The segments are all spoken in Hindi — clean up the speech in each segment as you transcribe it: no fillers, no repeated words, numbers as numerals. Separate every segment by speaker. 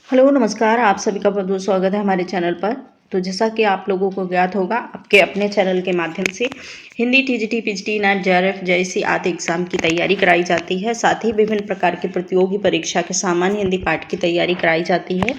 Speaker 1: हेलो नमस्कार, आप सभी का बहुत-बहुत स्वागत है हमारे चैनल पर। तो जैसा कि आप लोगों को ज्ञात होगा, आपके अपने चैनल के माध्यम से Hindi, TGT, PGT, net, JRF जैसी आदि एग्ज़ाम की तैयारी कराई जाती है। साथ ही विभिन्न प्रकार की प्रतियोगी परीक्षा के सामान्य हिंदी पाठ की तैयारी कराई जाती है।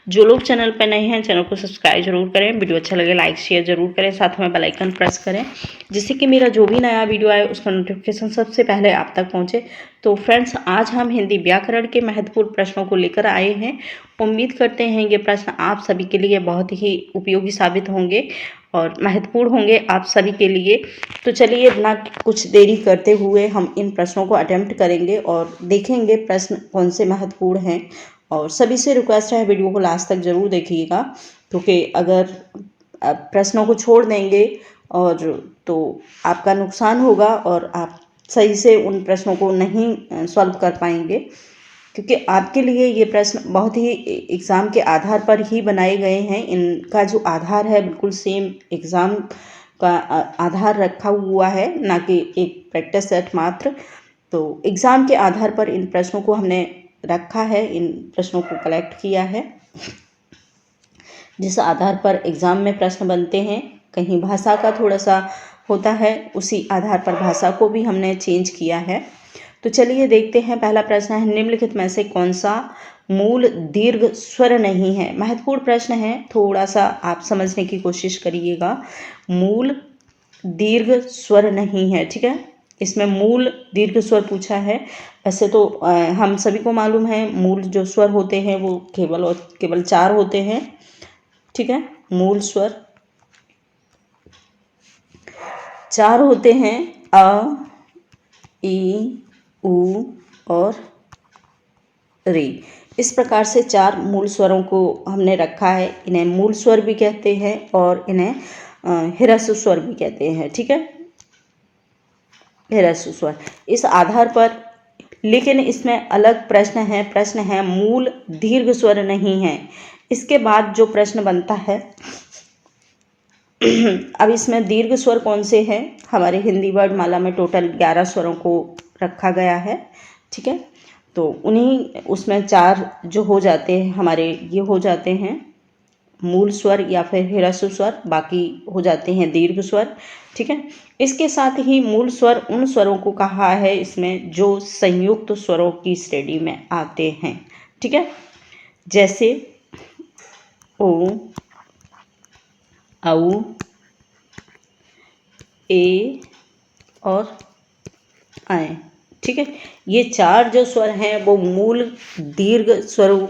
Speaker 1: जो लोग चैनल पर नए हैं, चैनल को सब्सक्राइब जरूर करें, वीडियो अच्छा लगे लाइक शेयर जरूर करें, साथ में बेल आइकन प्रेस करें, जिससे कि मेरा जो भी नया वीडियो आए उसका नोटिफिकेशन सबसे पहले आप तक पहुँचे। तो फ्रेंड्स, आज हम हिंदी व्याकरण के महत्वपूर्ण प्रश्नों को लेकर आए हैं। उम्मीद करते हैं ये प्रश्न आप सभी के लिए बहुत ही उपयोगी साबित होंगे और महत्वपूर्ण होंगे आप सभी के लिए। तो चलिए बिना कुछ देरी करते हुए हम इन प्रश्नों को अटेम्प्ट करेंगे और देखेंगे प्रश्न कौन से महत्वपूर्ण हैं। और सभी से रिक्वेस्ट है वीडियो को लास्ट तक ज़रूर देखिएगा, क्योंकि अगर प्रश्नों को छोड़ देंगे और तो आपका नुकसान होगा और आप सही से उन प्रश्नों को नहीं सॉल्व कर पाएंगे, क्योंकि आपके लिए ये प्रश्न बहुत ही एग्ज़ाम के आधार पर ही बनाए गए हैं। इनका जो आधार है बिल्कुल सेम एग्ज़ाम का आधार रखा हुआ है, ना कि एक प्रैक्टिस सेट मात्र। तो एग्ज़ाम के आधार पर इन प्रश्नों को हमने रखा है, इन प्रश्नों को कलेक्ट किया है, जिस आधार पर एग्ज़ाम में प्रश्न बनते हैं। कहीं भाषा का थोड़ा सा होता है, उसी आधार पर भाषा को भी हमने चेंज किया है। तो चलिए देखते हैं। पहला प्रश्न है, निम्नलिखित में से कौन सा मूल दीर्घ स्वर नहीं है। महत्वपूर्ण प्रश्न है, थोड़ा सा आप समझने की कोशिश करिएगा। मूल दीर्घ स्वर नहीं है, ठीक है। इसमें मूल दीर्घ स्वर पूछा है। वैसे तो हम सभी को मालूम है मूल जो स्वर होते हैं वो केवल 4 होते हैं, ठीक है। मूल स्वर 4 होते हैं, अ, ई, उ और रे। इस प्रकार से 4 मूल स्वरों को हमने रखा है। इन्हें मूल स्वर भी कहते हैं और इन्हें ह्रस्व स्वर भी कहते हैं, ठीक है। ह्रस्व स्वर इस आधार पर, लेकिन इसमें अलग प्रश्न है मूल दीर्घ स्वर नहीं है। इसके बाद जो प्रश्न बनता है अब इसमें दीर्घ स्वर कौन से हैं। हमारे हिंदी वर्णमाला में टोटल 11 स्वरों को रखा गया है, ठीक है। तो उन्हीं उसमें 4 जो हो जाते हैं हमारे, ये हो जाते हैं मूल स्वर या फिर ह्रस्व स्वर, बाकी हो जाते हैं दीर्घ स्वर, ठीक है। इसके साथ ही मूल स्वर उन स्वरों को कहा है इसमें जो संयुक्त स्वरों की श्रेणी में आते हैं, ठीक है। जैसे ओ, औ, ए और आए, ठीक है। ये 4 जो स्वर हैं वो मूल दीर्घ स्वर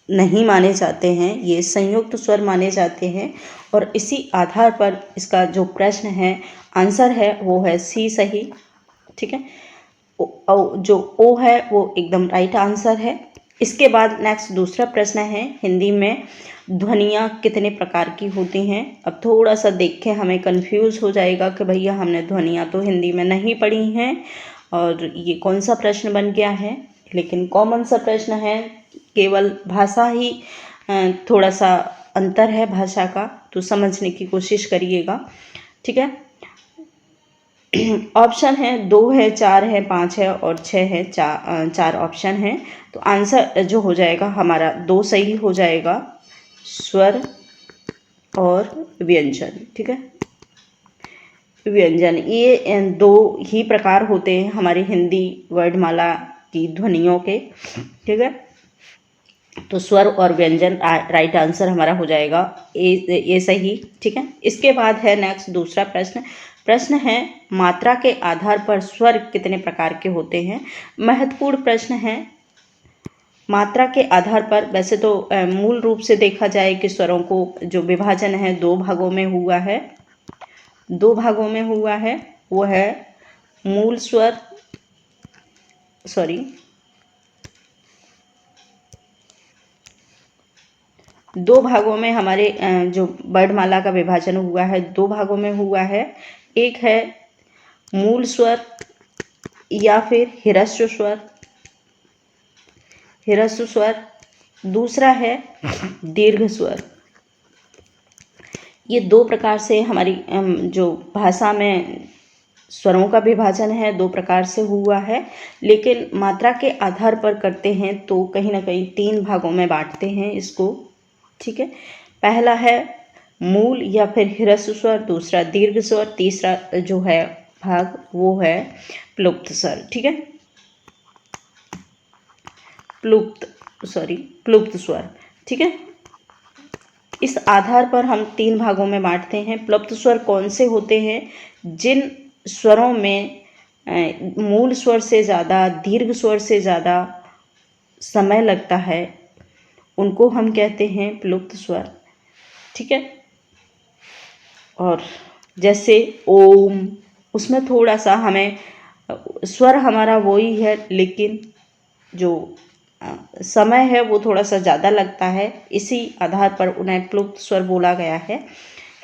Speaker 1: नहीं माने जाते हैं, ये संयुक्त स्वर माने जाते हैं। और इसी आधार पर इसका जो प्रश्न है, आंसर है वो है सी सही, ठीक है। जो ओ है वो एकदम राइट आंसर है। इसके बाद नेक्स्ट दूसरा प्रश्न है, हिंदी में ध्वनियाँ कितने प्रकार की होती हैं। अब थोड़ा सा देख के हमें कंफ्यूज हो जाएगा कि भैया हमने ध्वनियाँ तो हिंदी में नहीं पढ़ी हैं और ये कौन सा प्रश्न बन गया है। लेकिन कॉमन सा प्रश्न है, केवल भाषा ही थोड़ा सा अंतर है भाषा का, तो समझने की कोशिश करिएगा, ठीक है। ऑप्शन है 2 है, 4 है, 5 है और 6 है। 4 ऑप्शन है, तो आंसर जो हो जाएगा हमारा 2 सही हो जाएगा, स्वर और व्यंजन, ठीक है। व्यंजन, ये 2 ही प्रकार होते हैं हमारी हिंदी वर्णमाला की ध्वनियों के, ठीक है। तो स्वर और व्यंजन राइट आंसर हमारा हो जाएगा ये सही, ठीक है। इसके बाद है नेक्स्ट दूसरा प्रश्न है, मात्रा के आधार पर स्वर कितने प्रकार के होते हैं। महत्वपूर्ण प्रश्न है। मात्रा के आधार पर, वैसे तो मूल रूप से देखा जाए कि स्वरों को जो विभाजन है 2 भागों में हुआ है, 2 भागों में हुआ है। वो है मूल स्वर, सॉरी 2 भागों में हमारे जो वर्णमाला का विभाजन हुआ है 2 भागों में हुआ है। एक है मूल स्वर या फिर ह्रस्व स्वर, दूसरा है दीर्घ स्वर। ये 2 प्रकार से हमारी जो भाषा में स्वरों का विभाजन है 2 प्रकार से हुआ है, लेकिन मात्रा के आधार पर करते हैं तो कहीं ना कहीं 3 भागों में बांटते हैं इसको। ठीक है, पहला है मूल या फिर ह्रस्व स्वर, दूसरा दीर्घ स्वर, तीसरा जो है भाग वो है प्लुप्त स्वर। ठीक है, प्लुप्त स्वर। ठीक है, इस आधार पर हम 3 भागों में बांटते हैं। प्लुप्त स्वर कौन से होते हैं? जिन स्वरों में मूल स्वर से ज़्यादा, दीर्घ स्वर से ज़्यादा समय लगता है, उनको हम कहते हैं प्लुप्त स्वर। ठीक है, और जैसे ओम, उसमें थोड़ा सा हमें स्वर हमारा वही है, लेकिन जो समय है वो थोड़ा सा ज़्यादा लगता है, इसी आधार पर उन्हें प्लुप्त स्वर बोला गया है।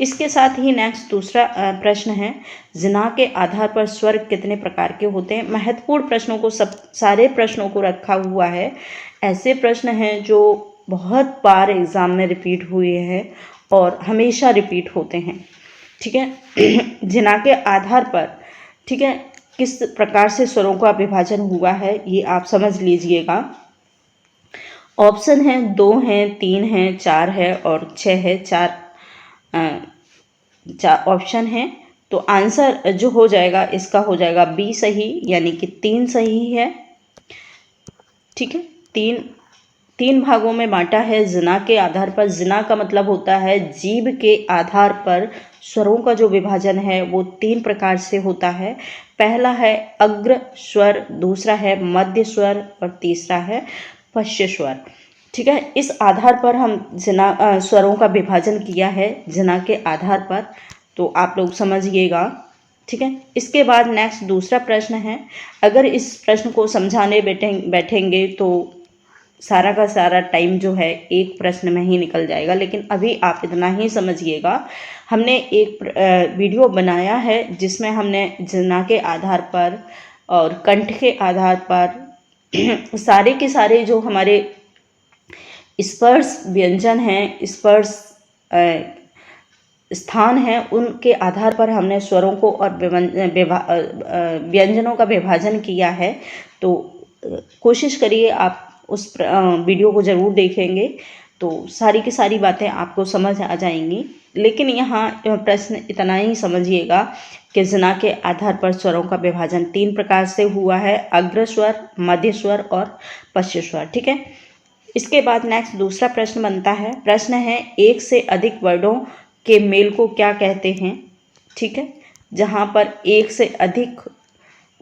Speaker 1: इसके साथ ही नेक्स्ट दूसरा प्रश्न है, जिना के आधार पर स्वर कितने प्रकार के होते हैं? महत्वपूर्ण प्रश्नों को सारे प्रश्नों को रखा हुआ है। ऐसे प्रश्न हैं जो बहुत बार एग्ज़ाम में रिपीट हुए हैं और हमेशा रिपीट होते हैं। ठीक है, जिना के आधार पर, ठीक है, किस प्रकार से स्वरों का विभाजन हुआ है ये आप समझ लीजिएगा। ऑप्शन है 2 हैं, 3 हैं, 4 है और 6 है। 4 ऑप्शन हैं, तो आंसर जो हो जाएगा इसका हो जाएगा बी सही, यानी कि 3 सही है। ठीक है, तीन भागों में बांटा है जिना के आधार पर। जिना का मतलब होता है जीभ के आधार पर स्वरों का जो विभाजन है वो 3 प्रकार से होता है। पहला है अग्र स्वर, दूसरा है मध्य स्वर और तीसरा है पश्च स्वर। ठीक है, इस आधार पर हम जिना स्वरों का विभाजन किया है जिना के आधार पर, तो आप लोग समझिएगा। ठीक है, इसके बाद नेक्स्ट दूसरा प्रश्न है। अगर इस प्रश्न को समझाने बैठेंगे तो सारा का सारा टाइम जो है एक प्रश्न में ही निकल जाएगा, लेकिन अभी आप इतना ही समझिएगा। हमने एक वीडियो बनाया है जिसमें हमने जिना के आधार पर और कंठ के आधार पर सारे के सारे जो हमारे स्पर्श व्यंजन हैं, स्पर्श स्थान हैं, उनके आधार पर हमने स्वरों को और व्यंजनों का विभाजन किया है। तो कोशिश करिए आप उस वीडियो को ज़रूर देखेंगे तो सारी की सारी बातें आपको समझ आ जाएंगी। लेकिन यहाँ प्रश्न इतना ही समझिएगा कि जिना के आधार पर स्वरों का विभाजन 3 प्रकार से हुआ है, अग्र स्वर, मध्य स्वर और पश्च स्वर। ठीक है, इसके बाद नेक्स्ट दूसरा प्रश्न बनता है। प्रश्न है, एक से अधिक वर्डों के मेल को क्या कहते हैं? ठीक है, जहाँ पर एक से अधिक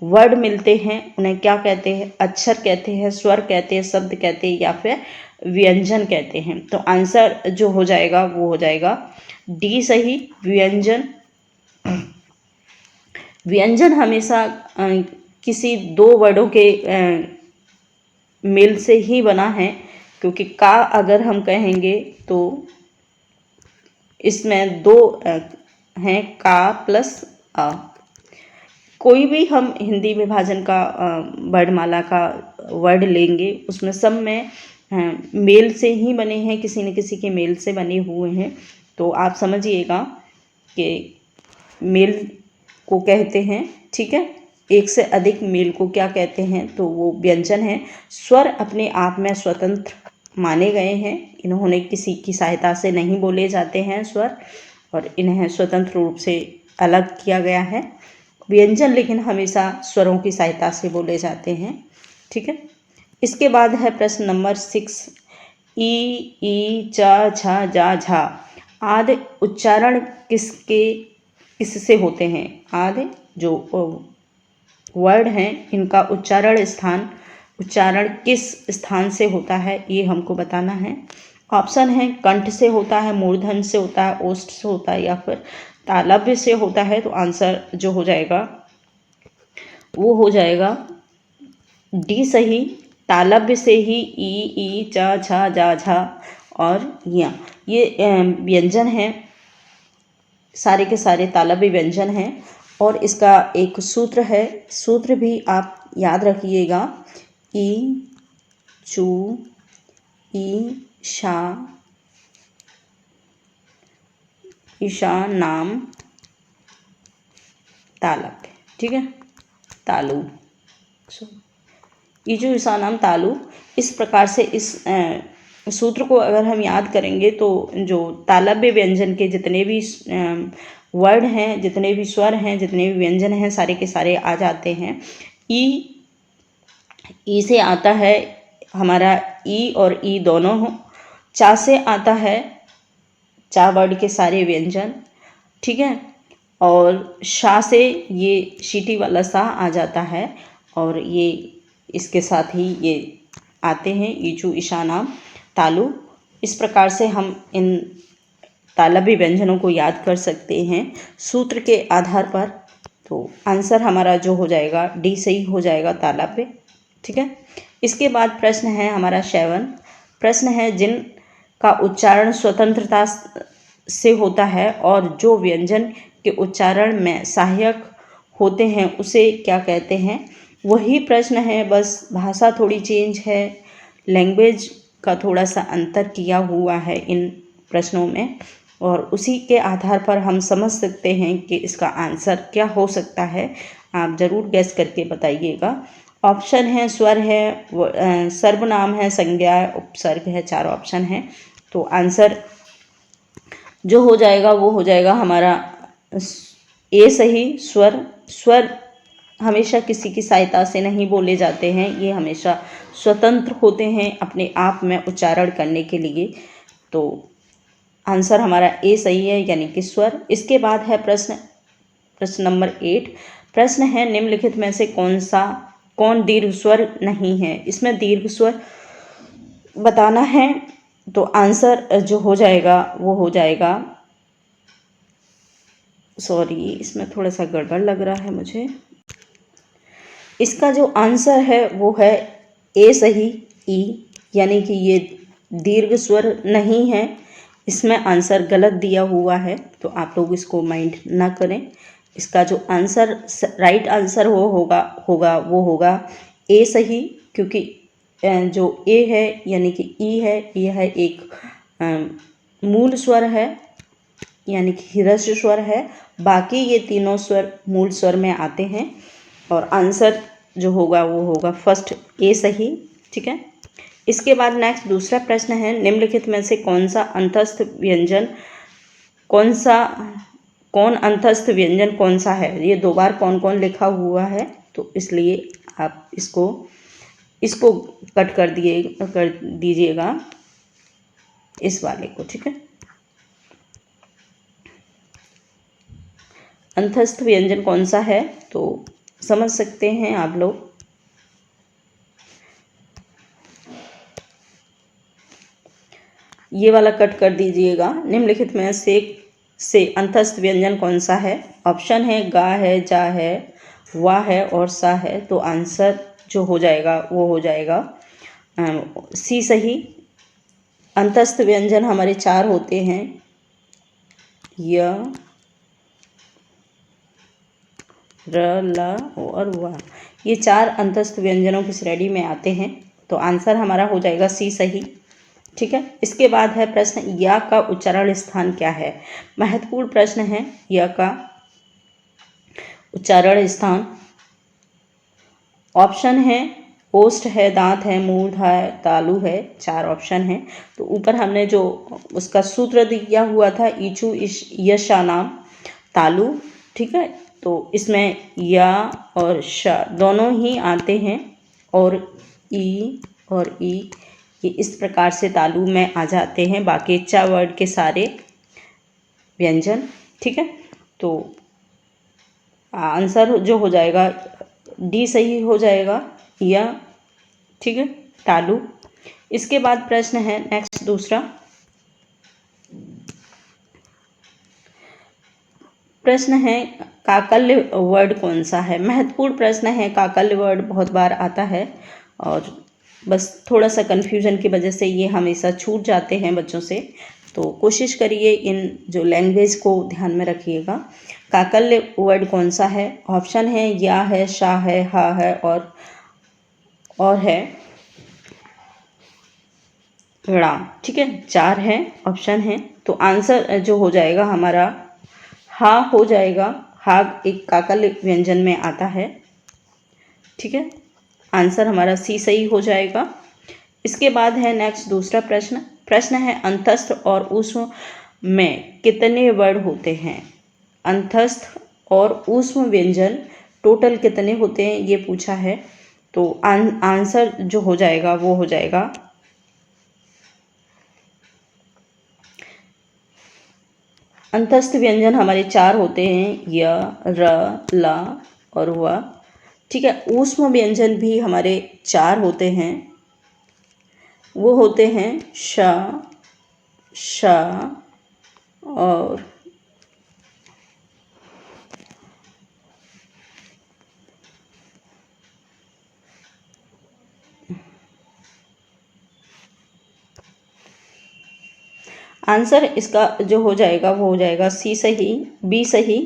Speaker 1: वर्ड मिलते हैं उन्हें क्या कहते हैं? अक्षर कहते हैं, स्वर कहते हैं, शब्द कहते हैं या फिर व्यंजन कहते हैं। तो आंसर जो हो जाएगा वो हो जाएगा डी सही, व्यंजन। व्यंजन हमेशा किसी 2 वर्डों के मेल से ही बना है, क्योंकि का अगर हम कहेंगे तो इसमें 2 हैं, का प्लस अ। कोई भी हम हिंदी विभाजन का वर्णमाला का वर्ड लेंगे उसमें सब में मेल से ही बने हैं, किसी न किसी के मेल से बने हुए हैं। तो आप समझिएगा कि मेल को कहते हैं। ठीक है, एक से अधिक मेल को क्या कहते हैं? तो वो व्यंजन है। स्वर अपने आप में स्वतंत्र माने गए हैं, इन्होंने किसी की सहायता से नहीं बोले जाते हैं स्वर, और इन्हें स्वतंत्र रूप से अलग किया गया है। व्यंजन लेकिन हमेशा स्वरों की सहायता से बोले जाते हैं। ठीक है, इसके बाद है प्रश्न नंबर 6, ई च झ जा झा आदि उच्चारण किससे होते हैं? आदि जो वर्ड हैं इनका उच्चारण किस स्थान से होता है ये हमको बताना है। ऑप्शन है कंठ से होता है, मूर्धन से होता है, ओष्ठ से होता है या फिर तालव्य से होता है। तो आंसर जो हो जाएगा वो हो जाएगा डी सही, तालव्य से ही ई च छ जा झा और या ये व्यंजन हैं, सारे के सारे तालव्य व्यंजन हैं। और इसका एक सूत्र है, सूत्र भी आप याद रखिएगा, ई चू ईशा नाम तालव्य। ठीक है, तालु। ईचू ईसा नाम तालु। इस प्रकार से इस सूत्र को अगर हम याद करेंगे तो जो तालव्य व्यंजन के जितने भी वर्ड हैं, जितने भी स्वर हैं, जितने भी व्यंजन हैं, सारे के सारे आ जाते हैं। ई से आता है हमारा ई और ई दोनों हो। चा से आता है चा वर्ड के सारे व्यंजन, ठीक है। और शा से ये शीटी वाला सा आ जाता है और ये इसके साथ ही ये आते हैं ईचू ईशा नाम तालु। इस प्रकार से हम इन तालव्य व्यंजनों को याद कर सकते हैं सूत्र के आधार पर। तो आंसर हमारा जो हो जाएगा डी सही हो जाएगा, तालव्य, ठीक है। इसके बाद प्रश्न है हमारा 7। प्रश्न है जिनका उच्चारण स्वतंत्रता से होता है और जो व्यंजन के उच्चारण में सहायक होते हैं उसे क्या कहते हैं। वही प्रश्न है, बस भाषा थोड़ी चेंज है, लैंग्वेज का थोड़ा सा अंतर किया हुआ है इन प्रश्नों में, और उसी के आधार पर हम समझ सकते हैं कि इसका आंसर क्या हो सकता है। आप ज़रूर गैस करके बताइएगा। ऑप्शन है स्वर है, सर्वनाम है, संज्ञा है, उपसर्ग है, 4 ऑप्शन है। तो आंसर जो हो जाएगा वो हो जाएगा हमारा ए सही। स्वर हमेशा किसी की सहायता से नहीं बोले जाते हैं, ये हमेशा स्वतंत्र होते हैं अपने आप में उच्चारण करने के लिए। तो आंसर हमारा ए सही है, यानी कि स्वर। इसके बाद है प्रश्न नंबर 8। प्रश्न है निम्नलिखित में से कौन दीर्घ स्वर नहीं है। इसमें दीर्घ स्वर बताना है, तो आंसर जो हो जाएगा वो हो जाएगा, सॉरी इसमें थोड़ा सा गड़बड़ लग रहा है मुझे। इसका जो आंसर है वो है ए सही, ई, यानी कि ये दीर्घ स्वर नहीं है। इसमें आंसर गलत दिया हुआ है, तो आप लोग इसको माइंड ना करें। इसका जो आंसर राइट आंसर वो होगा ए सही, क्योंकि जो ए है यानी कि ई है, ये है एक मूल स्वर है, यानी कि ह्रस्व स्वर है। बाकी ये तीनों स्वर मूल स्वर में आते हैं, और आंसर जो होगा वो होगा फर्स्ट ए सही, ठीक है। इसके बाद नेक्स्ट दूसरा प्रश्न है निम्नलिखित में से कौन अंतस्थ व्यंजन कौन सा है। ये 2 बार कौन लिखा हुआ है, तो इसलिए आप इसको कट कर दीजिएगा इस वाले को, ठीक है। अंतस्थ व्यंजन कौन सा है तो समझ सकते हैं आप लोग। ये वाला कट कर दीजिएगा। निम्नलिखित में से अंतस्थ व्यंजन कौन सा है। ऑप्शन है गा है, जा है, वा है और सा है। तो आंसर जो हो जाएगा वो हो जाएगा सी सही। अंतस्थ व्यंजन हमारे 4 होते हैं, य, र, ल और वा। ये 4 अंतस्थ व्यंजनों की श्रेणी में आते हैं, तो आंसर हमारा हो जाएगा सी सही, ठीक है। इसके बाद है प्रश्न या का उच्चारण स्थान क्या है। महत्वपूर्ण प्रश्न है। या का उच्चारण स्थान ऑप्शन है ओष्ठ है, दांत है, मूर्ध है, तालु है, 4 ऑप्शन है। तो ऊपर हमने जो उसका सूत्र दिया हुआ था ईचू यशा नाम तालु, ठीक है। तो इसमें या और श दोनों ही आते हैं, और ई और ई ये इस प्रकार से तालु में आ जाते हैं, बाकी चा वर्ड के सारे व्यंजन, ठीक है। तो आंसर जो हो जाएगा डी सही हो जाएगा, या, ठीक है, तालु। इसके बाद प्रश्न है नेक्स्ट दूसरा प्रश्न है काकल्य वर्ड कौन सा है। महत्वपूर्ण प्रश्न है। काकल्य वर्ड बहुत बार आता है, और बस थोड़ा सा कन्फ्यूजन की वजह से ये हमेशा छूट जाते हैं बच्चों से। तो कोशिश करिए इन जो लैंग्वेज को ध्यान में रखिएगा। काकल्य वर्ड कौन सा है। ऑप्शन है या है, शा है, हा है और है ड़ा, ठीक है। 4 है ऑप्शन है। तो आंसर जो हो जाएगा हमारा हा हो जाएगा। हाग एक काकल व्यंजन में आता है। ठीक है, आंसर हमारा सी सही हो जाएगा। इसके बाद है नेक्स्ट दूसरा प्रश्न। प्रश्न है अंतस्थ और ऊष्म में कितने वर्ण होते हैं? अंतस्थ और ऊष्म व्यंजन टोटल कितने होते हैं ये पूछा है। तो आंसर जो हो जाएगा वो हो जाएगा अंतस्थ व्यंजन हमारे 4 होते हैं, य, र, ला और व। ठीक है, ऊष्म व्यंजन भी हमारे 4 होते हैं, वो होते हैं श, श और आंसर इसका जो हो जाएगा वो हो जाएगा सी सही, बी सही।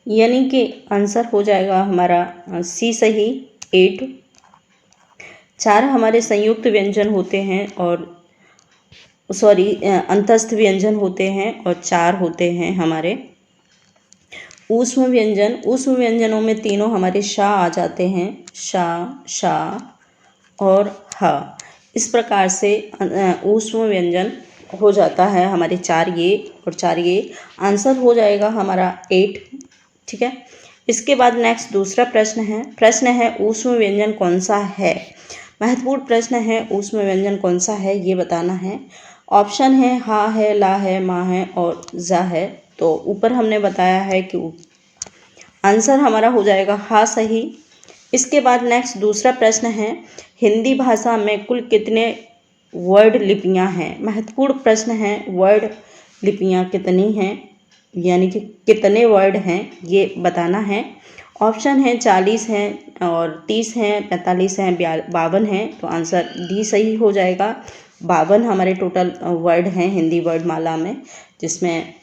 Speaker 1: यानी कि आंसर हो जाएगा हमारा सी सही 8। 4 हमारे संयुक्त व्यंजन होते हैं और अंतस्थ व्यंजन होते हैं और 4 होते हैं हमारे ऊष्म व्यंजन। ऊष्म व्यंजनों में तीनों हमारे शा आ जाते हैं, शा, शा और ह। इस प्रकार से ऊष्म व्यंजन हो जाता है हमारे 4 ये और 4 ये। आंसर हो जाएगा हमारा 8। ठीक है, इसके बाद नेक्स्ट दूसरा प्रश्न है ऊष्म व्यंजन कौन सा है? महत्वपूर्ण प्रश्न है, ऊष्म व्यंजन कौन सा है ये बताना है। ऑप्शन है हा है, ला है, मा है और जा है। तो ऊपर हमने बताया है कि आंसर हमारा हो जाएगा हा सही। इसके बाद नेक्स्ट दूसरा प्रश्न है हिंदी भाषा में कुल कितने वर्ड लिपियां हैं? महत्वपूर्ण प्रश्न है, वर्ड लिपियां कितनी हैं, यानी कि कितने वर्ड हैं ये बताना है। ऑप्शन है 40 हैं और 30 हैं, 45 हैं, 52 हैं। तो आंसर डी सही हो जाएगा। 52 हमारे टोटल वर्ड हैं हिंदी वर्ड माला में, जिसमें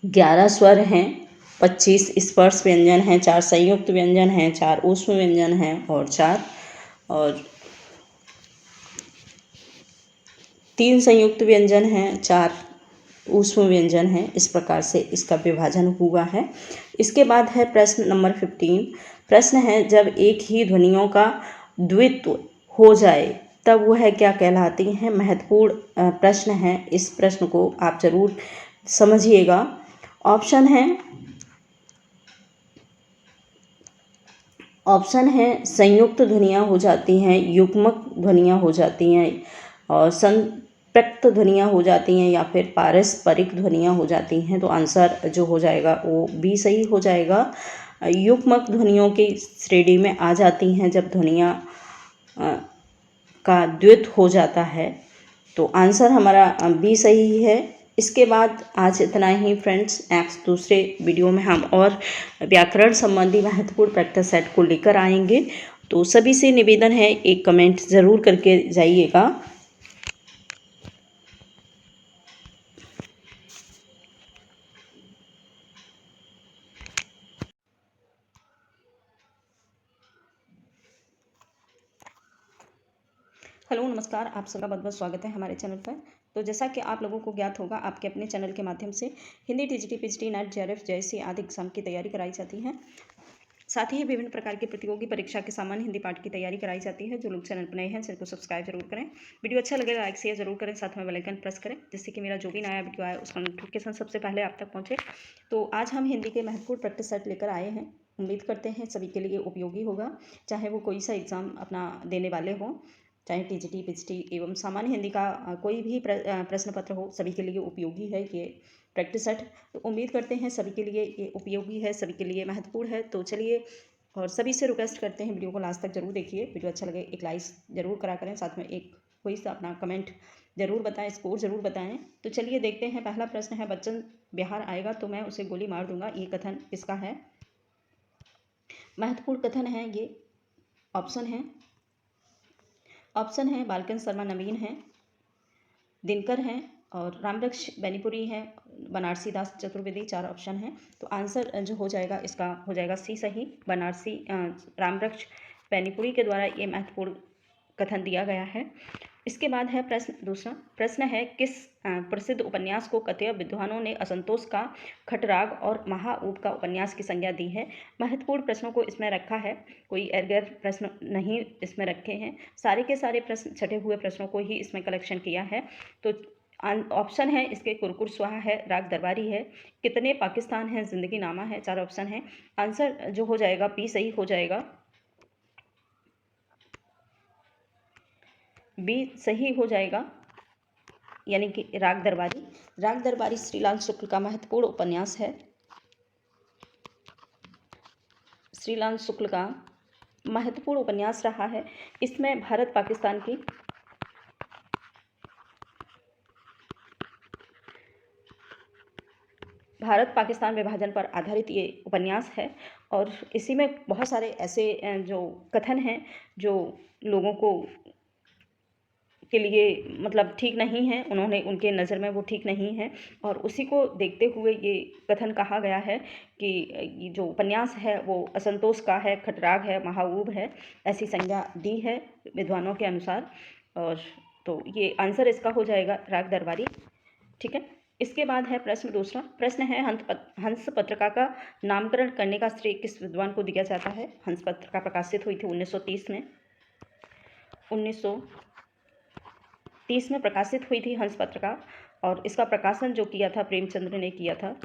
Speaker 1: 11 स्वर हैं, 25 स्पर्श व्यंजन हैं, 4 संयुक्त व्यंजन हैं, 4 ऊष्म व्यंजन हैं और 3 संयुक्त व्यंजन हैं, 4 ऊष्म व्यंजन हैं। इस प्रकार से इसका विभाजन हुआ है। इसके बाद है प्रश्न नंबर 15। प्रश्न है जब एक ही ध्वनियों का द्वित्व हो जाए तब वह क्या कहलाती हैं? महत्वपूर्ण प्रश्न है, इस प्रश्न को आप जरूर समझिएगा। ऑप्शन है संयुक्त ध्वनियाँ हो जाती हैं, युग्मक ध्वनियाँ हो जाती हैं और संपृक्त ध्वनियाँ हो जाती हैं या फिर पारस्परिक ध्वनियाँ हो जाती हैं। तो आंसर जो हो जाएगा वो बी सही हो जाएगा। युग्मक ध्वनियों की श्रेणी में आ जाती हैं जब ध्वनियाँ का द्वित्व हो जाता है। तो आंसर हमारा बी सही है। इसके बाद आज इतना ही फ्रेंड्स। नेक्स्ट दूसरे वीडियो में हम और व्याकरण संबंधी महत्वपूर्ण प्रैक्टिस सेट को लेकर आएंगे। तो सभी से निवेदन है एक कमेंट ज़रूर करके जाइएगा। हेलो नमस्कार, आप सबका बहुत बहुत स्वागत है हमारे चैनल पर। तो जैसा कि आप लोगों को ज्ञात होगा, आपके अपने चैनल के माध्यम से Hindi TGT PGT net JRF जैसी आदि एग्जाम की तैयारी कराई जाती है। साथ ही विभिन्न प्रकार की प्रतियोगी परीक्षा के सामान्य हिंदी पाठ की तैयारी कराई जाती है। जो लोग चैनल पर नए हैं चैनल को सब्सक्राइब जरूर करें। वीडियो अच्छा लगेगा लाइक शेयर जरूर करें, साथ में बेल आइकन प्रेस करें जिससे कि मेरा जो भी नया वीडियो आए उसका नोटिफिकेशन सबसे पहले आप तक पहुंचे। तो आज हम हिंदी के महत्वपूर्ण प्रैक्टिस सेट लेकर आए हैं। उम्मीद करते हैं सभी के लिए उपयोगी होगा, चाहे वो कोई सा एग्ज़ाम अपना देने वाले हों, चाहे टीजीटी पीजीटी एवं सामान्य हिंदी का कोई भी प्रश्न पत्र हो, सभी के लिए उपयोगी है ये प्रैक्टिस सेट। तो उम्मीद करते हैं सभी के लिए ये उपयोगी है, सभी के लिए महत्वपूर्ण है। तो चलिए, और सभी से रिक्वेस्ट करते हैं वीडियो को लास्ट तक जरूर देखिए। वीडियो अच्छा लगे एक लाइक जरूर करा करें, साथ में एक कोई सा अपना कमेंट जरूर बताएं, स्कोर जरूर बताएं। तो चलिए देखते हैं। पहला प्रश्न है बच्चन बिहार आएगा तो मैं उसे गोली मार दूंगा, ये कथन किसका है? महत्वपूर्ण कथन है ये। ऑप्शन है बालकन शर्मा नवीन है, दिनकर हैं और रामरक्ष बेनीपुरी है, बनारसी दास चतुर्वेदी। 4 ऑप्शन हैं। तो आंसर जो हो जाएगा इसका हो जाएगा सी सही। बनारसी रामरक्ष बेनीपुरी के द्वारा ये महत्वपूर्ण कथन दिया गया है। इसके बाद है प्रश्न दूसरा। प्रश्न है किस प्रसिद्ध उपन्यास को कतिपय विद्वानों ने असंतोष का खटराग और महाऊब का उपन्यास की संज्ञा दी है। महत्वपूर्ण प्रश्नों को इसमें रखा है, कोई एरगैर प्रश्न नहीं इसमें रखे हैं, सारे के सारे प्रश्न छटे हुए प्रश्नों को ही इसमें कलेक्शन किया है। तो ऑप्शन है इसके कुरकुर स्वाहा है, राग दरबारी है, कितने पाकिस्तान है, जिंदगी नामा है, 4 ऑप्शन है। आंसर जो हो जाएगा बी सही हो जाएगा, बी सही हो जाएगा, यानी कि राग दरबारी। राग दरबारी श्रीलाल शुक्ल का महत्वपूर्ण उपन्यास है। श्रीलाल शुक्ल का महत्वपूर्ण उपन्यास रहा है। इसमें भारत पाकिस्तान विभाजन पर आधारित ये उपन्यास है और इसी में बहुत सारे ऐसे जो कथन हैं जो लोगों को के लिए मतलब ठीक नहीं है, उन्होंने उनके नज़र में वो ठीक नहीं है और उसी को देखते हुए ये कथन कहा गया है कि ये जो उपन्यास है वो असंतोष का है, खटराग है, महाऊब है, ऐसी संज्ञा दी है विद्वानों के अनुसार। और तो ये आंसर इसका हो जाएगा राग दरबारी। ठीक है। इसके बाद है प्रश्न दूसरा। प्रश्न है हंस पत्रिका का नामकरण करने का श्रेय किस विद्वान को दिया जाता है। हंस पत्रिका प्रकाशित हुई थी 1930 में। 1930 में प्रकाशित हुई थी हंस पत्रिका और इसका प्रकाशन जो किया था प्रेमचंद्र ने किया था।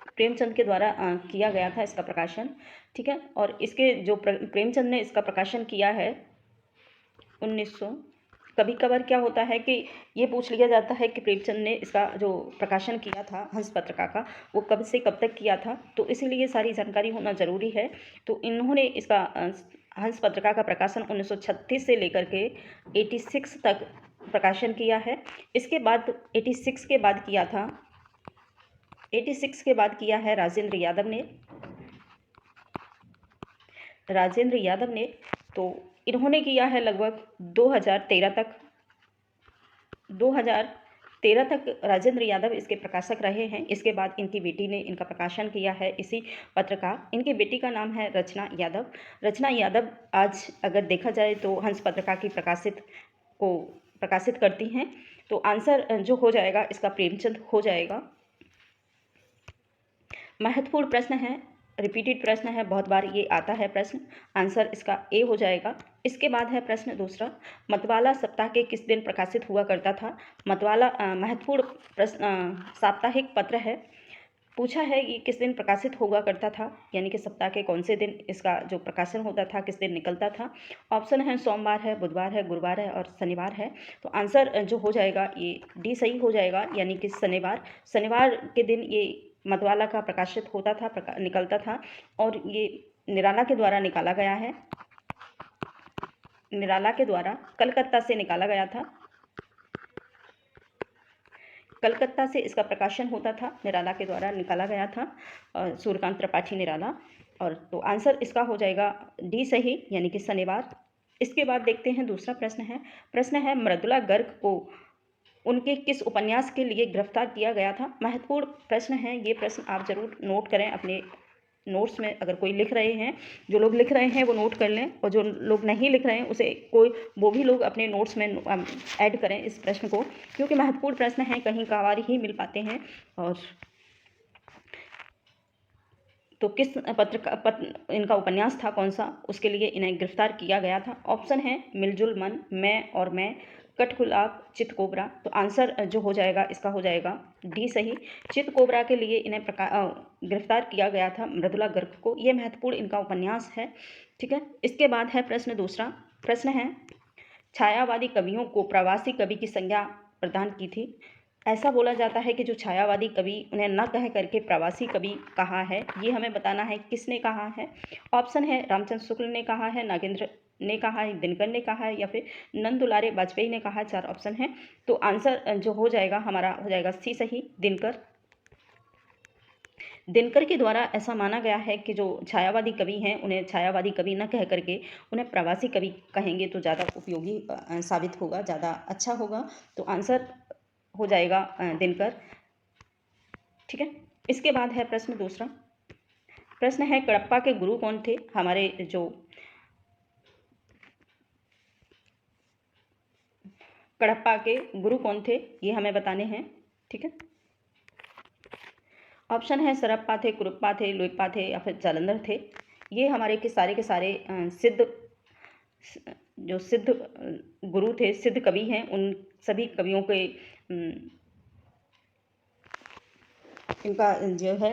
Speaker 1: प्रेमचंद के द्वारा किया गया था इसका प्रकाशन। ठीक है। और इसके जो प्रेमचंद ने इसका प्रकाशन किया है 1900। कभी कभार क्या होता है कि ये पूछ लिया जाता है कि प्रेमचंद ने इसका जो प्रकाशन किया था हंस पत्रिका का वो कब से कब तक किया था, तो इसीलिए सारी जानकारी होना ज़रूरी है। तो इन्होंने इसका हंस पत्रिका का प्रकाशन 1936 से लेकर के 86 तक प्रकाशन किया है। इसके बाद 86 के बाद किया था 86 के बाद किया है राजेंद्र यादव ने। तो इन्होंने किया है लगभग 2013 तक राजेंद्र यादव इसके प्रकाशक रहे हैं। इसके बाद इनकी बेटी ने इनका प्रकाशन किया है इसी पत्र का। इनकी बेटी का नाम है रचना यादव आज अगर देखा जाए तो हंस पत्रिका की प्रकाशित करती हैं। तो आंसर जो हो जाएगा इसका प्रेमचंद हो जाएगा। महत्वपूर्ण प्रश्न है, रिपीटेड प्रश्न है, बहुत बार ये आता है प्रश्न। आंसर इसका ए हो जाएगा। इसके बाद है प्रश्न दूसरा। मतवाला सप्ताह के किस दिन प्रकाशित हुआ करता था। मतवाला महत्वपूर्ण प्रश्न साप्ताहिक पत्र है। पूछा है ये किस दिन प्रकाशित हुआ करता था, यानी कि सप्ताह के कौन से दिन इसका जो प्रकाशन होता था, किस दिन निकलता था। ऑप्शन है सोमवार है, बुधवार है, गुरुवार है और शनिवार है। तो आंसर जो हो जाएगा ये डी सही हो जाएगा, यानी कि शनिवार के दिन ये मतवाला का प्रकाशित होता था, निकलता था और ये निराला के द्वारा निकाला गया है। निराला के द्वारा कलकत्ता से निकाला गया था। कलकत्ता से इसका प्रकाशन होता था, निराला के द्वारा निकाला गया था, सूर्यकांत त्रिपाठी निराला। और तो आंसर इसका हो जाएगा डी सही, यानी कि शनिवार। इसके बाद देखते हैं दूसरा प्रश्न है मृदुला गर्ग को उनके किस उपन्यास के लिए गिरफ्तार किया गया था। महत्वपूर्ण प्रश्न है ये प्रश्न, आप जरूर नोट करें अपने नोट्स में। अगर कोई लिख रहे हैं, जो लोग लिख रहे हैं वो नोट कर लें और जो लोग नहीं लिख रहे हैं वो भी लोग अपने नोट्स में ऐड करें इस प्रश्न को, क्योंकि महत्वपूर्ण प्रश्न है, कहीं कभार ही मिल पाते हैं। और तो किस इनका उपन्यास था कौन सा, उसके लिए इन्हें गिरफ्तार किया गया था। ऑप्शन है मिलजुल मन, मैं और मैं, कठगुलाब, चितकोबरा। तो आंसर जो हो जाएगा इसका हो जाएगा डी सही। चितकोबरा के लिए इन्हें गिरफ्तार किया गया था मृदुला गर्ग को। ये महत्वपूर्ण इनका उपन्यास है। ठीक है। इसके बाद है प्रश्न दूसरा। प्रश्न है छायावादी कवियों को प्रवासी कवि की संज्ञा प्रदान की थी। ऐसा बोला जाता है कि जो छायावादी कवि उन्हें न कह करके प्रवासी कवि कहा है, ये हमें बताना है किसने कहा है। ऑप्शन है रामचंद्र शुक्ल ने कहा है, नागेंद्र ने कहा है, दिनकर ने कहा है या फिर नंद दुलारे वाजपेयी ने कहा है। 4 ऑप्शन है। तो आंसर जो हो जाएगा हमारा हो जाएगा सी सही, दिनकर के द्वारा ऐसा माना गया है कि जो छायावादी कवि हैं उन्हें छायावादी कवि न कह करके उन्हें प्रवासी कवि कहेंगे तो ज़्यादा उपयोगी साबित होगा, ज़्यादा अच्छा होगा। तो आंसर हो जाएगा दिनकर। ठीक है। इसके बाद है प्रश्न दूसरा। प्रश्न है कडप्पा के गुरु कौन थे। हमारे जो कडप्पा के गुरु कौन थे, ये हमें बताने हैं। ठीक है, ऑप्शन है सरप्पा थे, कुरुप्पा थे, लुइप्पा थे या फिर जालंधर थे। ये हमारे के सारे सिद्ध जो सिद्ध गुरु थे, सिद्ध कवि हैं, उन सभी कवियों के इनका जो है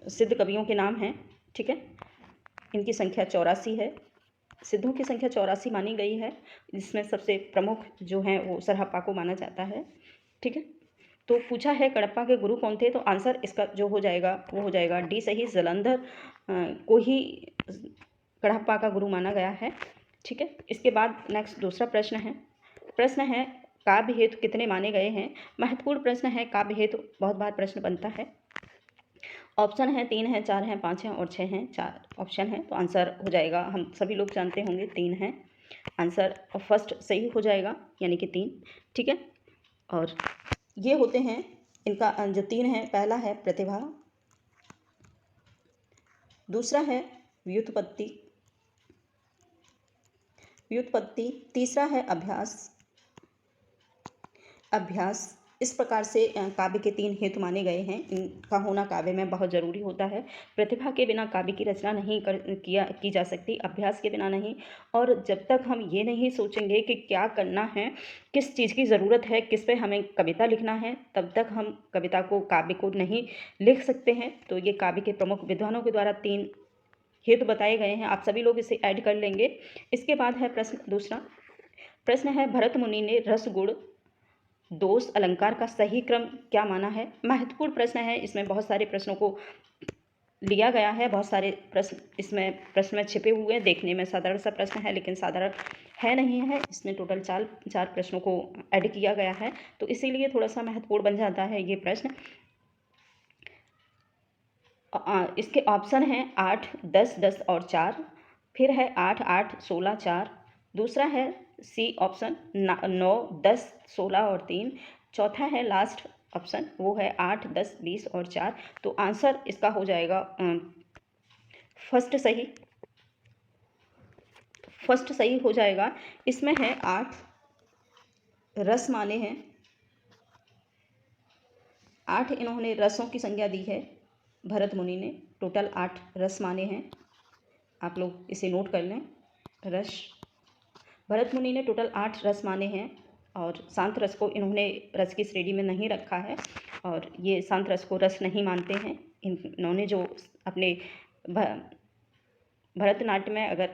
Speaker 1: सिद्ध कवियों के नाम हैं। ठीक है, इनकी संख्या 84 है। सिद्धों की संख्या 84 मानी गई है, जिसमें सबसे प्रमुख जो हैं वो सरहप्पा को माना जाता है। ठीक है, तो पूछा है कडप्पा के गुरु कौन थे, तो आंसर इसका जो हो जाएगा वो हो जाएगा डी सही, जालंधर को ही कडप्पा का गुरु माना गया है। ठीक है, इसके बाद नेक्स्ट दूसरा प्रश्न है काव्य हेतु कितने माने गए हैं। महत्वपूर्ण प्रश्न है, काव्य हेतु बहुत बार प्रश्न बनता है। ऑप्शन है 3 है, 4 हैं, 5 हैं और 6 हैं। 4 ऑप्शन है, तो आंसर हो जाएगा, हम सभी लोग जानते होंगे 3 है आंसर, और फर्स्ट सही हो जाएगा यानी कि 3। ठीक है, और ये होते हैं इनका जो 3 है, पहला है प्रतिभा, दूसरा है व्युत्पत्ति, तीसरा है अभ्यास। इस प्रकार से काव्य के 3 हेतु माने गए हैं। इनका होना काव्य में बहुत ज़रूरी होता है। प्रतिभा के बिना काव्य की रचना नहीं की जा सकती, अभ्यास के बिना नहीं, और जब तक हम ये नहीं सोचेंगे कि क्या करना है, किस चीज़ की ज़रूरत है, किस पे हमें कविता लिखना है, तब तक हम कविता को, काव्य को नहीं लिख सकते हैं। तो ये काव्य के प्रमुख विद्वानों के द्वारा 3 हेतु बताए गए हैं, आप सभी लोग इसे ऐड कर लेंगे। इसके बाद है दूसरा प्रश्न है भरत मुनि ने रस, गुण, दोष, अलंकार का सही क्रम क्या माना है। महत्वपूर्ण प्रश्न है, इसमें बहुत सारे प्रश्नों को लिया गया है, बहुत सारे प्रश्न में छिपे हुए हैं। देखने में साधारण सा प्रश्न है, लेकिन साधारण है नहीं है, इसमें टोटल 4 प्रश्नों को ऐड किया गया है, तो इसीलिए थोड़ा सा महत्वपूर्ण बन जाता है ये प्रश्न। इसके ऑप्शन हैं 8, 10, 10 और 4, फिर है 8, 8, 16, 4, दूसरा है सी ऑप्शन 9, 10, 16 और 3, चौथा है लास्ट ऑप्शन, वो है 8, 10, 20 और 4। तो आंसर इसका हो जाएगा फर्स्ट सही हो जाएगा। इसमें है 8 रस माने हैं, 8 इन्होंने रसों की संज्ञा दी है भरत मुनि ने, टोटल 8 रस माने हैं, आप लोग इसे नोट कर लें। रस, भरत मुनि ने टोटल 8 रस माने हैं, और शांत रस को इन्होंने रस की श्रेणी में नहीं रखा है, और ये शांत रस को रस नहीं मानते हैं। इन्होंने जो अपने भरतनाट्य में अगर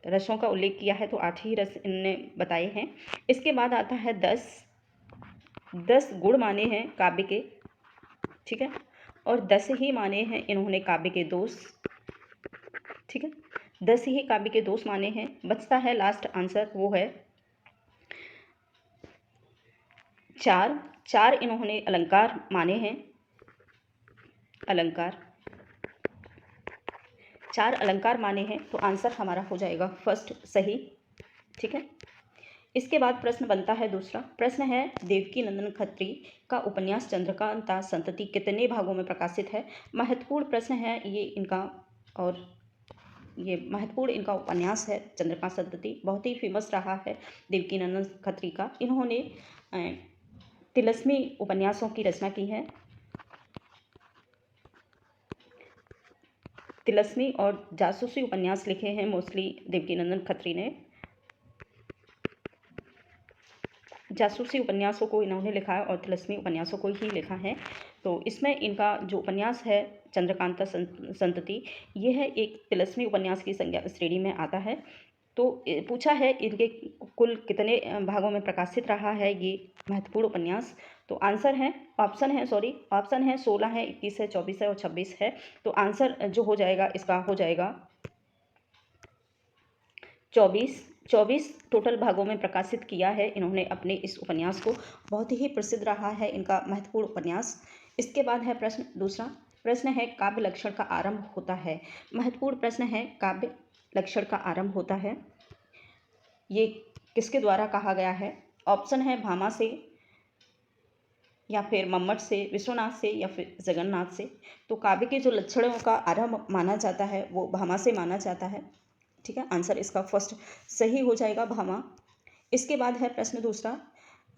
Speaker 1: रसों का उल्लेख किया है तो 8 ही रस इन्होंने बताए हैं। इसके बाद आता है 10 गुण माने हैं काव्य के। ठीक है, और 10 ही माने हैं इन्होंने काव्य के दोष। ठीक है, 10 ही काव्य के दोष माने हैं। बचता है लास्ट आंसर, वो है 4 इन्होंने अलंकार माने हैं, 4 अलंकार माने हैं, तो आंसर हमारा हो जाएगा फर्स्ट सही। ठीक है, इसके बाद प्रश्न बनता है दूसरा प्रश्न है देवकीनंदन खत्री का उपन्यास चंद्रकांता संतति कितने भागों में प्रकाशित है। महत्वपूर्ण प्रश्न है ये इनका, और ये महत्वपूर्ण इनका उपन्यास है चंद्रकांता संतति, बहुत ही फेमस रहा है देवकीनंदन खत्री का। इन्होंने तिलस्मी उपन्यासों की रचना की है, तिलस्मी और जासूसी उपन्यास लिखे हैं मोस्टली देवकीनंदन खत्री ने। जासूसी उपन्यासों को इन्होंने लिखा है और तिलस्मी उपन्यासों को ही लिखा है। तो इसमें इनका जो उपन्यास है चंद्रकांता संतति, ये है एक तिलस्मी उपन्यास की श्रेणी में आता है। तो पूछा है इनके कुल कितने भागों में प्रकाशित रहा है ये महत्वपूर्ण उपन्यास। तो आंसर है ऑप्शन है 16 है, 21 है, 24 है और 26 है। तो आंसर जो हो जाएगा इसका हो जाएगा 24 टोटल भागों में प्रकाशित किया है इन्होंने अपने इस उपन्यास को। बहुत ही प्रसिद्ध रहा है इनका महत्वपूर्ण उपन्यास। इसके बाद है दूसरा प्रश्न है काव्य लक्षण का आरंभ होता है। महत्वपूर्ण प्रश्न है काव्य लक्षण का आरंभ होता है, ये किसके द्वारा कहा गया है। ऑप्शन है भामा से, या फिर मम्मट से, विश्वनाथ से, या फिर जगन्नाथ से। तो काव्य के जो लक्षणों का आरंभ माना जाता है वो भामा से माना जाता है। ठीक है, आंसर इसका फर्स्ट सही हो जाएगा भामा। इसके बाद है प्रश्न दूसरा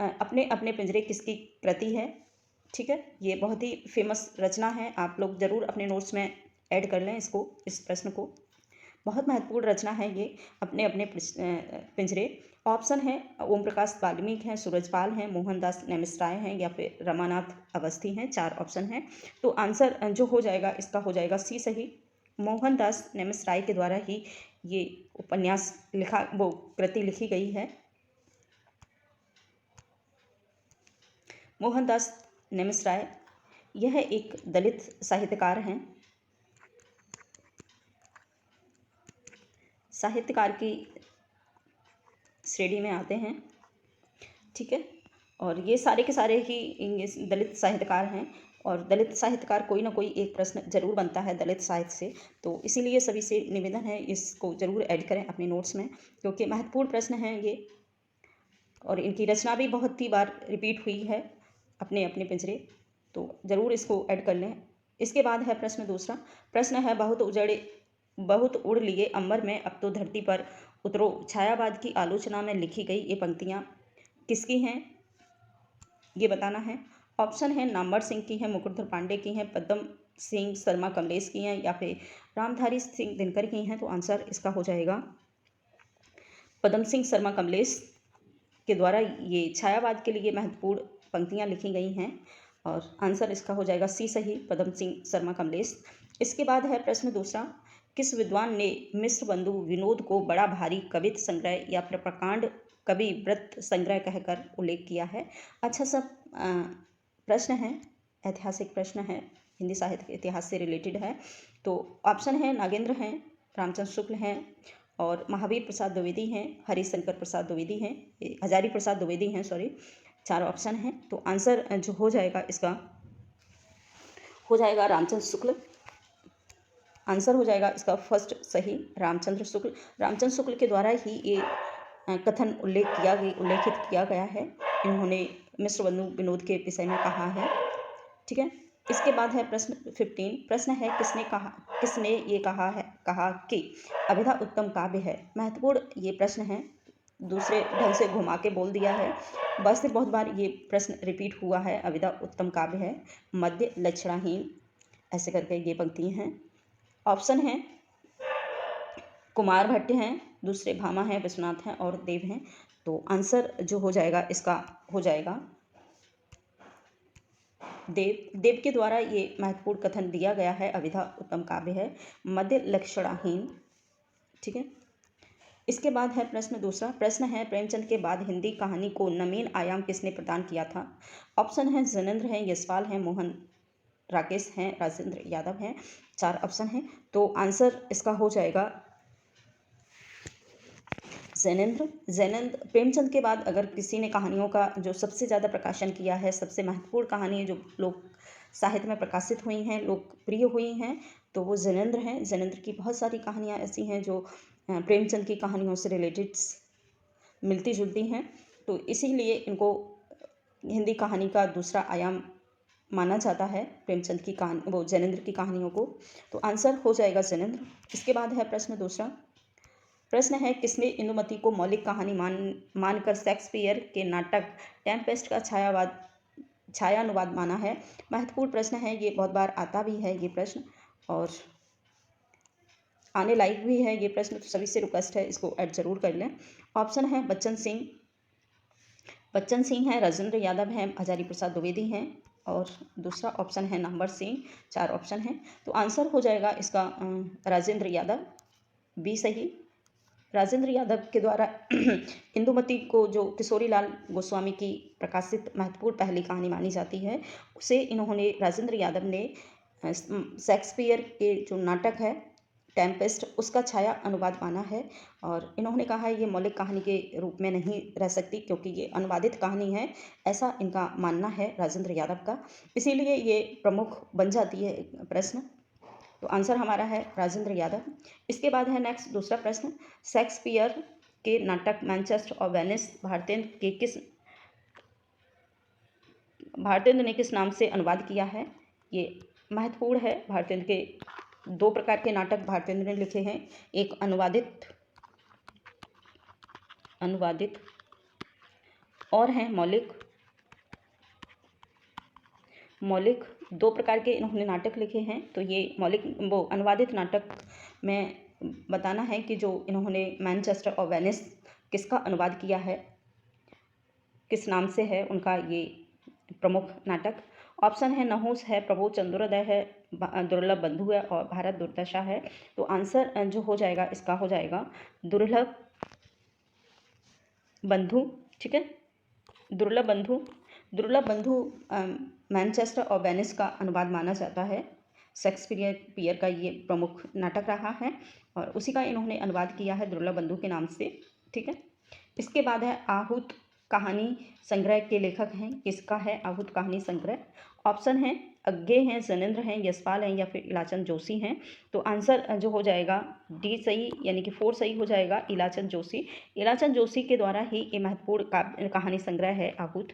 Speaker 1: अपने अपने पिंजरे किसकी कृति है। ठीक है, ये बहुत ही फेमस रचना है, आप लोग ज़रूर अपने नोट्स में ऐड कर लें इसको, इस प्रश्न को। बहुत महत्वपूर्ण रचना है ये, अपने अपने पिंजरे। ऑप्शन है ओम प्रकाश वाल्मीकि हैं, सूरजपाल हैं, मोहनदास नेमिष राय हैं, या फिर रमानाथ अवस्थी हैं। 4 ऑप्शन हैं। तो आंसर जो हो जाएगा इसका हो जाएगा सी सही। मोहनदास नेमिष राय के द्वारा ही ये उपन्यास लिखा, वो कृति लिखी गई है। मोहनदास नेमिष राय यह एक दलित साहित्यकार हैं, साहित्यकार की श्रेणी में आते हैं। ठीक है, और ये सारे के सारे ही दलित साहित्यकार हैं, और दलित साहित्यकार कोई ना कोई एक प्रश्न जरूर बनता है दलित साहित्य से, तो इसीलिए सभी से निवेदन है इसको जरूर ऐड करें अपने नोट्स में, क्योंकि महत्वपूर्ण प्रश्न हैं ये, और इनकी रचना भी बहुत ही बार रिपीट हुई है, अपने अपने पिंजरे, तो ज़रूर इसको ऐड कर लें। इसके बाद है प्रश्न दूसरा। प्रश्न है बहुत उड़ लिए अंबर में, अब तो धरती पर उतरो। छायावाद की आलोचना में लिखी गई ये पंक्तियाँ किसकी हैं, ये बताना है। ऑप्शन है नामवर सिंह की हैं, मुकुटधर पांडे की हैं, पद्म सिंह शर्मा कमलेश की हैं, या फिर रामधारी सिंह दिनकर की हैं। तो आंसर इसका हो जाएगा पद्म सिंह शर्मा कमलेश के द्वारा ये छायावाद के लिए महत्वपूर्ण पंक्तियाँ लिखी गई हैं, और आंसर इसका हो जाएगा सी सही, पद्म सिंह शर्मा कमलेश। इसके बाद है प्रश्न दूसरा। किस विद्वान ने मिश्र बंधु विनोद को बड़ा भारी कवित संग्रह या फिर प्रकांड कवि व्रत संग्रह कहकर उल्लेख किया है। अच्छा सब प्रश्न है, ऐतिहासिक प्रश्न है, हिंदी साहित्य के इतिहास से रिलेटेड है। तो ऑप्शन है नागेंद्र हैं, रामचंद्र शुक्ल हैं, और महावीर प्रसाद द्विवेदी हैं, हरिशंकर प्रसाद द्विवेदी हैं, हजारी प्रसाद द्विवेदी हैं, सॉरी। 4 ऑप्शन हैं। तो आंसर जो हो जाएगा इसका हो जाएगा रामचंद्र शुक्ल। आंसर हो जाएगा इसका फर्स्ट सही, रामचंद्र शुक्ल। रामचंद्र शुक्ल के द्वारा ही ये कथन उल्लेखित किया गया है। इन्होंने मिश्र बंधु विनोद के विषय में कहा है। ठीक है, इसके बाद है प्रश्न 15। प्रश्न है किसने ये कहा कि अभिधा उत्तम काव्य है। महत्वपूर्ण ये प्रश्न है, दूसरे ढंग से घुमा के बोल दिया है, बस से बहुत बार ये प्रश्न रिपीट हुआ है। अभिधा उत्तम काव्य है, मध्य लक्षणाहीन, ऐसे करके ये पंक्तियाँ हैं। ऑप्शन है कुमार भट्ट हैं, दूसरे भामा हैं, विश्वनाथ हैं, और देव हैं। तो आंसर जो हो जाएगा इसका हो जाएगा देव के द्वारा ये महत्वपूर्ण कथन दिया गया है। अभिधा उत्तम काव्य है, मध्य लक्षणाहीन। ठीक है, इसके बाद है प्रश्न दूसरा। प्रश्न है प्रेमचंद के बाद हिंदी कहानी को नवीन आयाम किसने प्रदान किया था। ऑप्शन है जैनेन्द्र हैं, यशपाल हैं, मोहन राकेश हैं, राजेंद्र यादव हैं। 4 ऑप्शन हैं। तो आंसर इसका हो जाएगा जैनेन्द्र। प्रेमचंद के बाद अगर किसी ने कहानियों का जो सबसे ज़्यादा प्रकाशन किया है, सबसे महत्वपूर्ण कहानी जो लोग साहित्य में प्रकाशित हुई हैं, लोकप्रिय हुई हैं, तो वो जैनेन्द्र हैं। जैनेन्द्र की बहुत सारी कहानियाँ ऐसी हैं जो प्रेमचंद की कहानियों से रिलेटेड मिलती जुलती हैं, तो इसीलिए इनको हिंदी कहानी का दूसरा आयाम माना जाता है, प्रेमचंद की कहानी, वो जैनेन्द्र की कहानियों को। तो आंसर हो जाएगा जैनेन्द्र। इसके बाद है प्रश्न दूसरा। प्रश्न है किसने इंदुमती को मौलिक कहानी मानकर शेक्सपियर के नाटक टेम्पेस्ट का छायानुवाद माना है। महत्वपूर्ण प्रश्न है ये, बहुत बार आता भी है ये प्रश्न, और आने लायक भी है ये प्रश्न, तो सभी से रिक्वेस्ट है इसको ऐड जरूर कर लें। ऑप्शन है बच्चन सिंह हैं, राजेंद्र यादव हैं, हजारी प्रसाद द्विवेदी हैं, और दूसरा ऑप्शन है नामवर सिंह। 4 ऑप्शन हैं। तो आंसर हो जाएगा इसका राजेंद्र यादव, बी सही। राजेंद्र यादव के द्वारा इंदुमती को जो किशोरीलाल गोस्वामी की प्रकाशित महत्वपूर्ण पहली कहानी मानी जाती है, उसे इन्होंने राजेंद्र यादव ने शेक्सपियर के जो नाटक है टेम्पेस्ट, उसका छाया अनुवाद माना है, और इन्होंने कहा है ये मौलिक कहानी के रूप में नहीं रह सकती क्योंकि ये अनुवादित कहानी है, ऐसा इनका मानना है राजेंद्र यादव का, इसीलिए ये प्रमुख बन जाती है प्रश्न। तो आंसर हमारा है राजेंद्र यादव। इसके बाद है नेक्स्ट दूसरा प्रश्न। शेक्सपियर के नाटक मैनचेस्टर और वेनिस भारतेंद्र ने किस नाम से अनुवाद किया है। ये महत्वपूर्ण है। भारतेंद्र के 2 प्रकार के नाटक भारतेंद्र ने लिखे हैं, एक अनुवादित और हैं मौलिक। मौलिक दो प्रकार के इन्होंने नाटक लिखे हैं। तो ये मौलिक वो अनुवादित नाटक में बताना है कि जो इन्होंने मैनचेस्टर और वेनिस किसका अनुवाद किया है, किस नाम से है उनका ये प्रमुख नाटक। ऑप्शन है नहुस है, प्रबोध चंद्रोदय है, दुर्लभ बंधु है और भारत दुर्दशा है। तो आंसर जो हो जाएगा इसका हो जाएगा दुर्लभ बंधु। ठीक है, दुर्लभ बंधु। दुर्लभ बंधु मैनचेस्टर और वेनिस का अनुवाद माना जाता है। शेक्सपियर का ये प्रमुख नाटक रहा है और उसी का इन्होंने अनुवाद किया है दुर्लभ बंधु के नाम से। ठीक है, इसके बाद है आहूत कहानी संग्रह के लेखक हैं, किसका है आहूत कहानी संग्रह। ऑप्शन है अज्ञे हैं, जनेन्द्र हैं, यशपाल हैं या फिर इलाचंद जोशी हैं। तो आंसर जो हो जाएगा डी सही, यानी कि 4 सही हो जाएगा, इलाचंद जोशी। इलाचंद जोशी के द्वारा ही ये महत्वपूर्ण कहानी संग्रह है आहूत।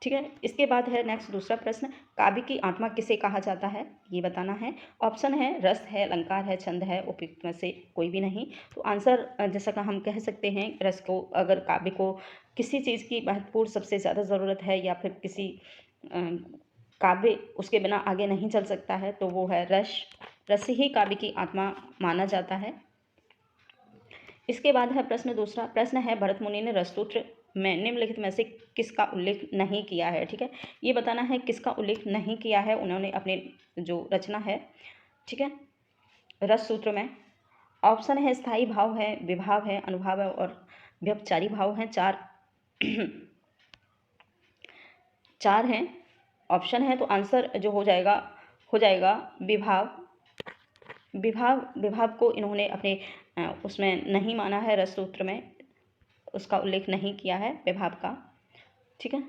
Speaker 1: ठीक है, इसके बाद है नेक्स्ट दूसरा प्रश्न, काव्य की आत्मा किसे कहा जाता है, ये बताना है। ऑप्शन है रस है, अलंकार है, छंद है, उपयुक्त में से कोई भी नहीं। तो आंसर जैसा कि हम कह सकते हैं रस को, अगर काव्य को किसी चीज़ की महत्वपूर्ण सबसे ज़्यादा ज़रूरत है या फिर किसी काव्य उसके बिना आगे नहीं चल सकता है तो वो है रस। रस ही काव्य की आत्मा माना जाता है। इसके बाद है प्रश्न दूसरा, प्रश्न है भरत मुनि ने रससूत्र में निम्नलिखित में से किसका उल्लेख नहीं किया है। ठीक है, ये बताना है किसका उल्लेख नहीं किया है उन्होंने अपने जो रचना है। ठीक है, रस सूत्र में। ऑप्शन है स्थायी भाव है, विभाव है, अनुभाव है और व्यभिचारी भाव हैं। चार हैं ऑप्शन है। तो आंसर जो हो जाएगा विभाव। विभाव को इन्होंने अपने उसमें नहीं माना है, रस सूत्र में उसका उल्लेख नहीं किया है विभाव का। ठीक है,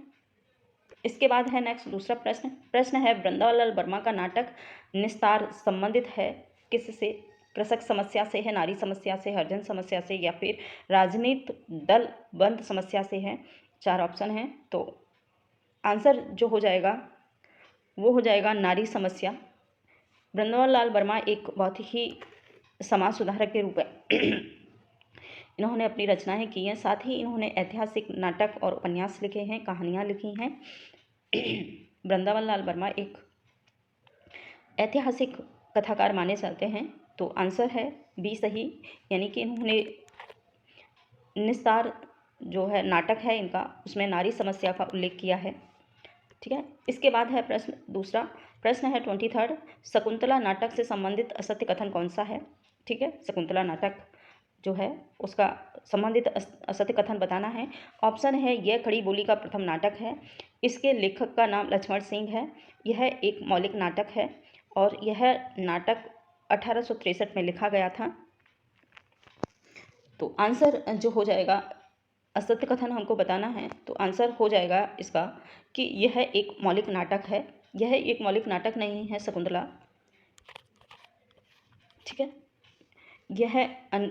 Speaker 1: इसके बाद है नेक्स्ट दूसरा प्रश्न, प्रश्न है वृंदावनलाल वर्मा का नाटक निस्तार संबंधित है किससे, कृषक समस्या से है, नारी समस्या से, हरिजन समस्या से या फिर राजनीति दल बंद समस्या से है। 4 ऑप्शन हैं। तो आंसर जो हो जाएगा वो हो जाएगा नारी समस्या। वृंदावनलाल वर्मा एक बहुत ही समाज सुधारक के रूप में इन्होंने अपनी रचनाएं की हैं, साथ ही इन्होंने ऐतिहासिक नाटक और उपन्यास लिखे हैं, कहानियाँ लिखी हैं। वृंदावनलाल वर्मा एक ऐतिहासिक कथाकार माने जाते हैं। तो आंसर है बी सही, यानी कि इन्होंने निस्तार जो है नाटक है इनका, उसमें नारी समस्या का उल्लेख किया है। ठीक है, इसके बाद है प्रश्न दूसरा, प्रश्न है 23, शकुंतला नाटक से संबंधित असत्य कथन कौन सा है। ठीक है, शकुंतला नाटक जो है उसका संबंधित असत्य कथन बताना है। ऑप्शन है यह खड़ी बोली का प्रथम नाटक है, इसके लेखक का नाम लक्ष्मण सिंह है, यह एक मौलिक नाटक है और यह नाटक 1863 में लिखा गया था। तो आंसर जो हो जाएगा, असत्य कथन हमको बताना है तो आंसर हो जाएगा इसका कि यह एक मौलिक नाटक है। यह एक मौलिक नाटक नहीं है शकुंतला। ठीक है, यह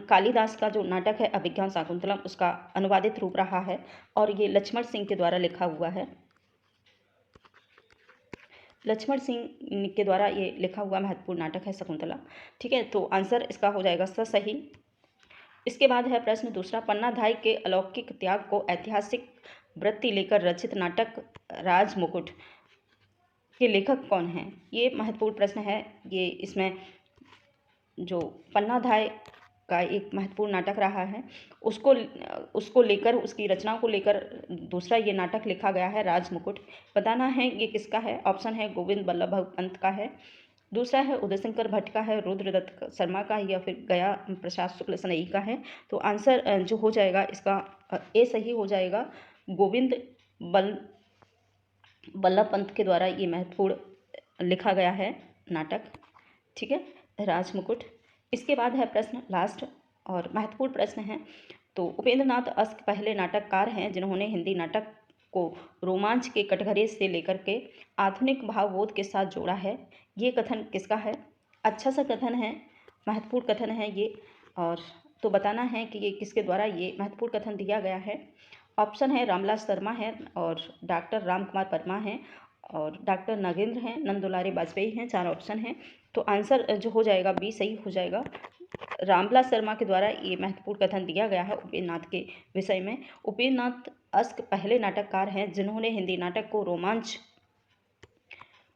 Speaker 1: कालिदास का जो नाटक है अभिज्ञान शाकुंतलम उसका अनुवादित रूप रहा है और ये लक्ष्मण सिंह के द्वारा लिखा हुआ है। लक्ष्मण सिंह के द्वारा ये लिखा हुआ महत्वपूर्ण नाटक है शकुंतला। ठीक है, तो आंसर इसका हो जाएगा सही। इसके बाद है प्रश्न दूसरा, पन्नाधाय के अलौकिक त्याग को ऐतिहासिक वृत्ति लेकर रचित नाटक राजमुकुट के लेखक कौन हैं। ये महत्वपूर्ण प्रश्न है। ये इसमें जो पन्नाधाय का एक महत्वपूर्ण नाटक रहा है उसको लेकर, उसकी रचना को लेकर दूसरा ये नाटक लिखा गया है राजमुकुट। बताना है ये किसका है। ऑप्शन है गोविंद बल्लभ पंत का है, दूसरा है उदय शंकर भट्ट का है, रुद्रदत्त शर्मा का है या फिर गया प्रसाद शुक्ल सनई का है। तो आंसर जो हो जाएगा इसका ए सही हो जाएगा, गोविंद बल्लभ पंत के द्वारा ये महत्वपूर्ण लिखा गया है नाटक। ठीक है, राजमुकुट। इसके बाद है प्रश्न लास्ट और महत्वपूर्ण प्रश्न है। तो उपेंद्र नाथ अस्क पहले नाटककार हैं जिन्होंने हिंदी नाटक को रोमांच के कटघरे से लेकर के आधुनिक भावबोध के साथ जोड़ा है। ये कथन किसका है। अच्छा सा कथन है, महत्वपूर्ण कथन है ये, और तो बताना है कि ये किसके द्वारा ये महत्वपूर्ण कथन दिया गया है। ऑप्शन है रामलाल शर्मा है और डॉक्टर राम कुमार वर्मा हैं और डॉक्टर नागेंद्र हैं, नंद दुलारी वाजपेयी हैं। 4 ऑप्शन हैं। तो आंसर जो हो जाएगा बी सही हो जाएगा, रामलाल शर्मा के द्वारा ये महत्वपूर्ण कथन दिया गया है उपेंद्र नाथ के विषय में। उपेंद्र नाथ अस्क पहले नाटककार हैं जिन्होंने हिंदी नाटक को रोमांच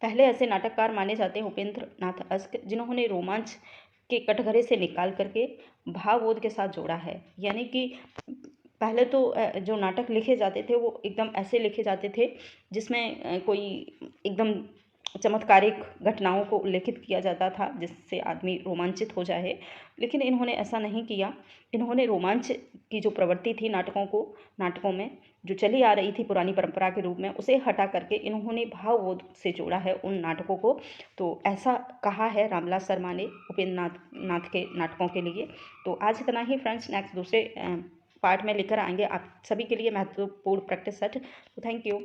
Speaker 1: पहले ऐसे नाटककार माने जाते हैं उपेंद्र नाथ अस्क जिन्होंने रोमांच के कटघरे से निकाल करके भावबोध के साथ जोड़ा है। यानी कि पहले तो जो नाटक लिखे जाते थे वो एकदम ऐसे लिखे जाते थे जिसमें कोई एकदम चमत्कारिक घटनाओं को उल्लेखित किया जाता था जिससे आदमी रोमांचित हो जाए, लेकिन इन्होंने ऐसा नहीं किया। इन्होंने रोमांच की जो प्रवृत्ति थी नाटकों में जो चली आ रही थी पुरानी परंपरा के रूप में, उसे हटा करके इन्होंने भावबोध से जोड़ा है उन नाटकों को। तो ऐसा कहा है रामलाल शर्मा ने उपेंद्र नाथ के नाटकों के लिए। तो आज इतना ही फ्रेंड्स, नेक्स्ट दूसरे पार्ट में लेकर आएंगे आप सभी के लिए महत्वपूर्ण प्रैक्टिस सेट। तो थैंक यू।